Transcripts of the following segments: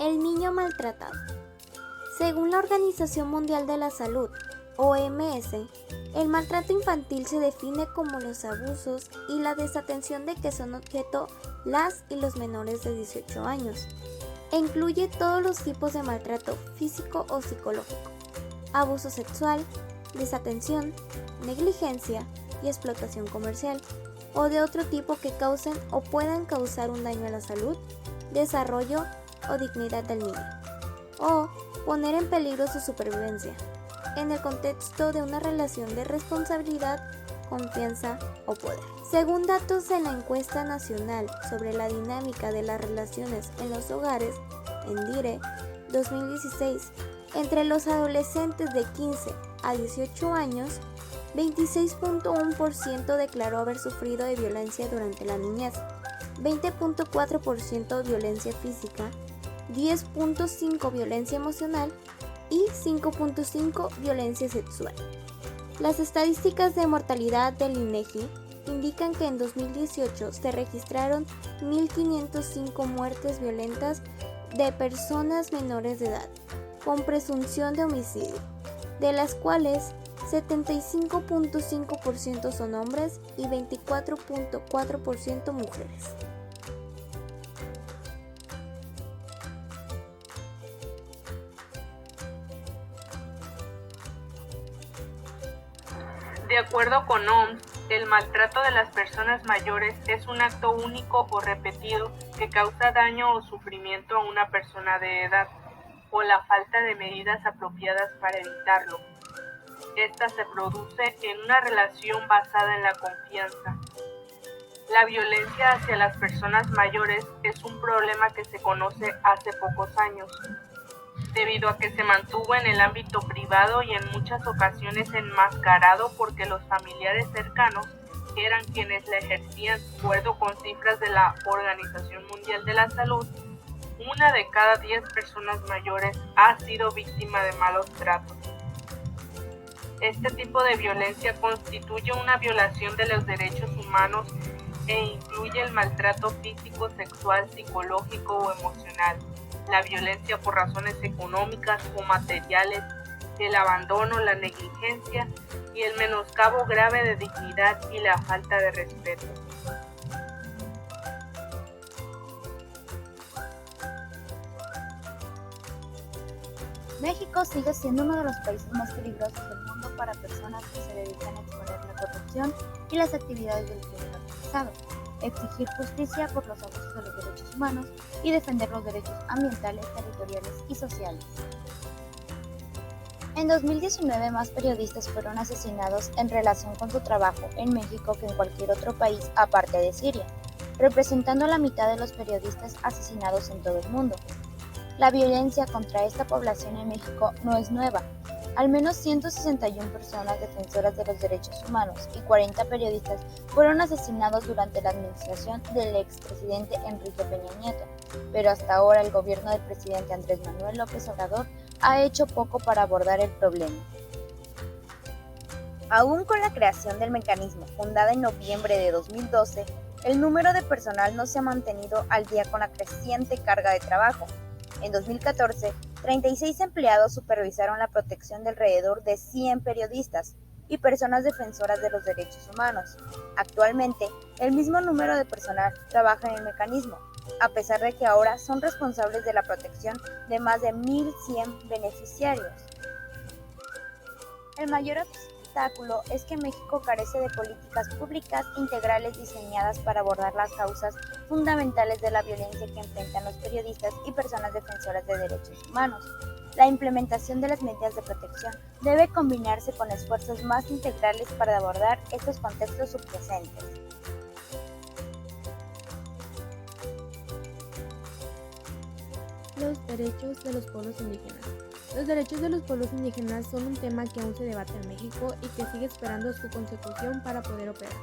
El niño maltratado. Según la Organización Mundial de la Salud, OMS, el maltrato infantil se define como los abusos y la desatención de que son objeto las y los menores de 18 años, e incluye todos los tipos de maltrato físico o psicológico, abuso sexual, desatención, negligencia y explotación comercial, o de otro tipo que causen o puedan causar un daño a la salud, desarrollo o dignidad del niño, o poner en peligro su supervivencia, en el contexto de una relación de responsabilidad, confianza o poder. Según datos de la Encuesta Nacional sobre la Dinámica de las Relaciones en los Hogares, ENDIRE 2016, entre los adolescentes de 15 a 18 años, 26.1% declaró haber sufrido de violencia durante la niñez, 20.4% violencia física, 10.5% violencia emocional y 5.5% violencia sexual. Las estadísticas de mortalidad del INEGI indican que en 2018 se registraron 1.505 muertes violentas de personas menores de edad, con presunción de homicidio, de las cuales 75.5% son hombres y 24.4% mujeres. De acuerdo con OMS, el maltrato de las personas mayores es un acto único o repetido que causa daño o sufrimiento a una persona de edad, o la falta de medidas apropiadas para evitarlo. Esta se produce en una relación basada en la confianza. La violencia hacia las personas mayores es un problema que se conoce hace pocos años, debido a que se mantuvo en el ámbito privado y en muchas ocasiones enmascarado porque los familiares cercanos eran quienes la ejercían. De acuerdo con cifras de la Organización Mundial de la Salud, 1 de cada 10 personas mayores ha sido víctima de malos tratos. Este tipo de violencia constituye una violación de los derechos humanos e incluye el maltrato físico, sexual, psicológico o emocional, la violencia por razones económicas o materiales, el abandono, la negligencia y el menoscabo grave de dignidad y la falta de respeto. México sigue siendo uno de los países más peligrosos del mundo para personas que se dedican a exponer la corrupción y las actividades del crimen organizado, exigir justicia por los abusos de los derechos humanos y defender los derechos ambientales, territoriales y sociales. En 2019, más periodistas fueron asesinados en relación con su trabajo en México que en cualquier otro país aparte de Siria, representando la mitad de los periodistas asesinados en todo el mundo. La violencia contra esta población en México no es nueva. Al menos 161 personas defensoras de los derechos humanos y 40 periodistas fueron asesinados durante la administración del expresidente Enrique Peña Nieto, pero hasta ahora el gobierno del presidente Andrés Manuel López Obrador ha hecho poco para abordar el problema. Aún con la creación del mecanismo, fundada en noviembre de 2012, el número de personal no se ha mantenido al día con la creciente carga de trabajo. En 2014, 36 empleados supervisaron la protección de alrededor de 100 periodistas y personas defensoras de los derechos humanos. Actualmente, el mismo número de personal trabaja en el mecanismo, a pesar de que ahora son responsables de la protección de más de 1.100 beneficiarios. El mayor obstáculo es que México carece de políticas públicas integrales diseñadas para abordar las causas fundamentales de la violencia que enfrentan los periodistas y personas defensoras de derechos humanos. La implementación de las medidas de protección debe combinarse con esfuerzos más integrales para abordar estos contextos subyacentes. Los derechos de los pueblos indígenas. Los derechos de los pueblos indígenas son un tema que aún se debate en México y que sigue esperando su consecución para poder operar.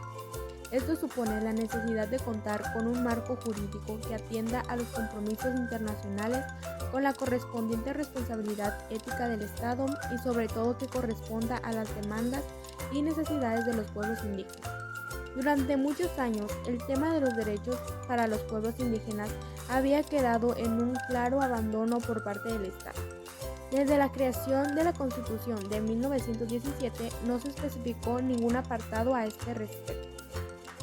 Esto supone la necesidad de contar con un marco jurídico que atienda a los compromisos internacionales con la correspondiente responsabilidad ética del Estado y sobre todo que corresponda a las demandas y necesidades de los pueblos indígenas. Durante muchos años, el tema de los derechos para los pueblos indígenas había quedado en un claro abandono por parte del Estado. Desde la creación de la Constitución de 1917 no se especificó ningún apartado a este respecto.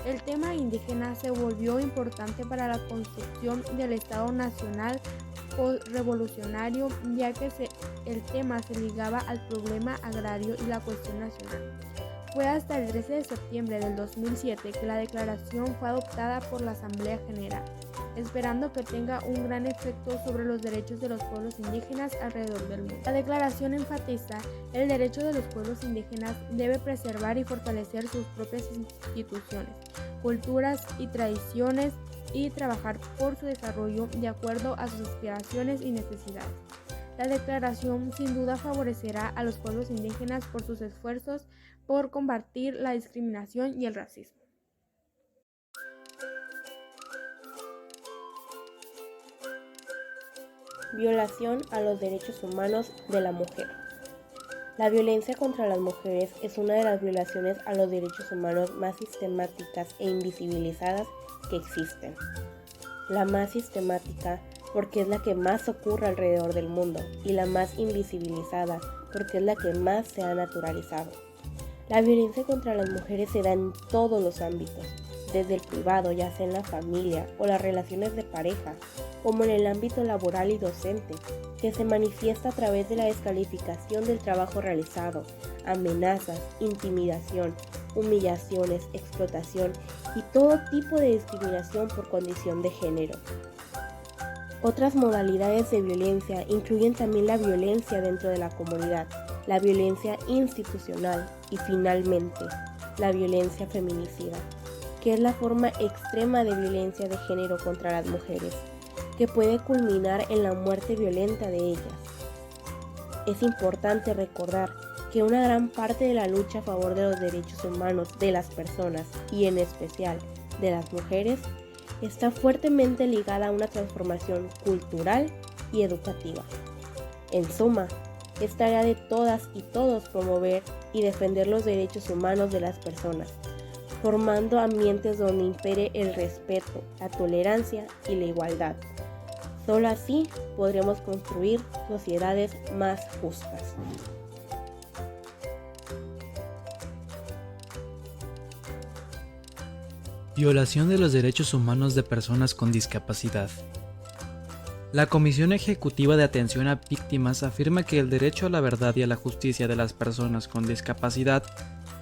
El tema indígena se volvió importante para la construcción del Estado Nacional postrevolucionario, ya que el tema se ligaba al problema agrario y la cuestión nacional. Fue hasta el 13 de septiembre del 2007 que la declaración fue adoptada por la Asamblea General, esperando que tenga un gran efecto sobre los derechos de los pueblos indígenas alrededor del mundo. La declaración enfatiza el derecho de los pueblos indígenas debe preservar y fortalecer sus propias instituciones, culturas y tradiciones y trabajar por su desarrollo de acuerdo a sus aspiraciones y necesidades. La declaración sin duda favorecerá a los pueblos indígenas por sus esfuerzos por combatir la discriminación y el racismo. Violación a los derechos humanos de la mujer. La violencia contra las mujeres es una de las violaciones a los derechos humanos más sistemáticas e invisibilizadas que existen. La más sistemática porque es la que más ocurre alrededor del mundo y la más invisibilizada porque es la que más se ha naturalizado. La violencia contra las mujeres se da en todos los ámbitos, desde el privado, ya sea en la familia o las relaciones de pareja, como en el ámbito laboral y docente, que se manifiesta a través de la descalificación del trabajo realizado, amenazas, intimidación, humillaciones, explotación y todo tipo de discriminación por condición de género. Otras modalidades de violencia incluyen también la violencia dentro de la comunidad, la violencia institucional y finalmente la violencia feminicida, que es la forma extrema de violencia de género contra las mujeres, que puede culminar en la muerte violenta de ellas. Es importante recordar que una gran parte de la lucha a favor de los derechos humanos de las personas y en especial de las mujeres está fuertemente ligada a una transformación cultural y educativa. En suma, es tarea de todas y todos promover y defender los derechos humanos de las personas, formando ambientes donde impere el respeto, la tolerancia y la igualdad. Solo así podremos construir sociedades más justas. Violación de los derechos humanos de personas con discapacidad. La Comisión Ejecutiva de Atención a Víctimas afirma que el derecho a la verdad y a la justicia de las personas con discapacidad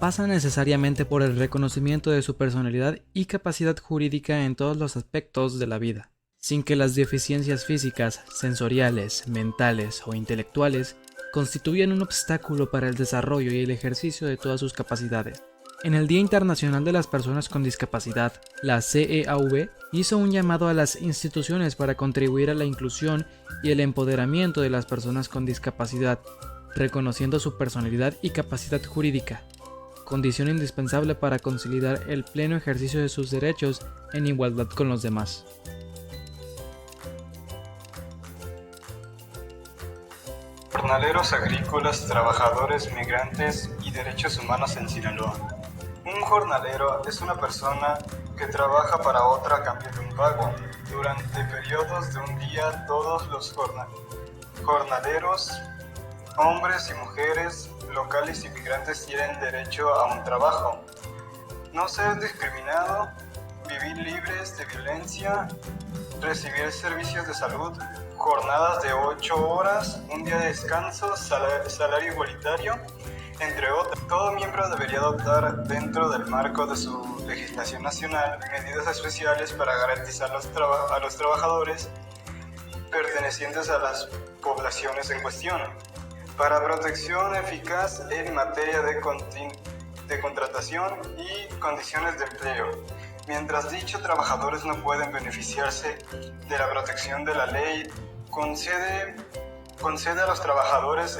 pasa necesariamente por el reconocimiento de su personalidad y capacidad jurídica en todos los aspectos de la vida, sin que las deficiencias físicas, sensoriales, mentales o intelectuales constituyan un obstáculo para el desarrollo y el ejercicio de todas sus capacidades. En el Día Internacional de las Personas con Discapacidad, la CEAV hizo un llamado a las instituciones para contribuir a la inclusión y el empoderamiento de las personas con discapacidad, reconociendo su personalidad y capacidad jurídica, condición indispensable para consolidar el pleno ejercicio de sus derechos en igualdad con los demás. Jornaleros agrícolas, trabajadores migrantes y derechos humanos en Sinaloa. Un jornalero es una persona que trabaja para otra a cambio de un pago. Durante periodos de un día, todos los jornaleros, hombres y mujeres, locales y migrantes tienen derecho a un trabajo. No ser discriminado, vivir libres de violencia, recibir servicios de salud, jornadas de 8 horas, un día de descanso, salario igualitario, entre otros. Todo miembro debería adoptar, dentro del marco de su legislación nacional, medidas especiales para garantizar a los trabajadores pertenecientes a las poblaciones en cuestión, para protección eficaz en materia de contratación y condiciones de empleo. Mientras dichos trabajadores no pueden beneficiarse de la protección de la ley, concede a los trabajadores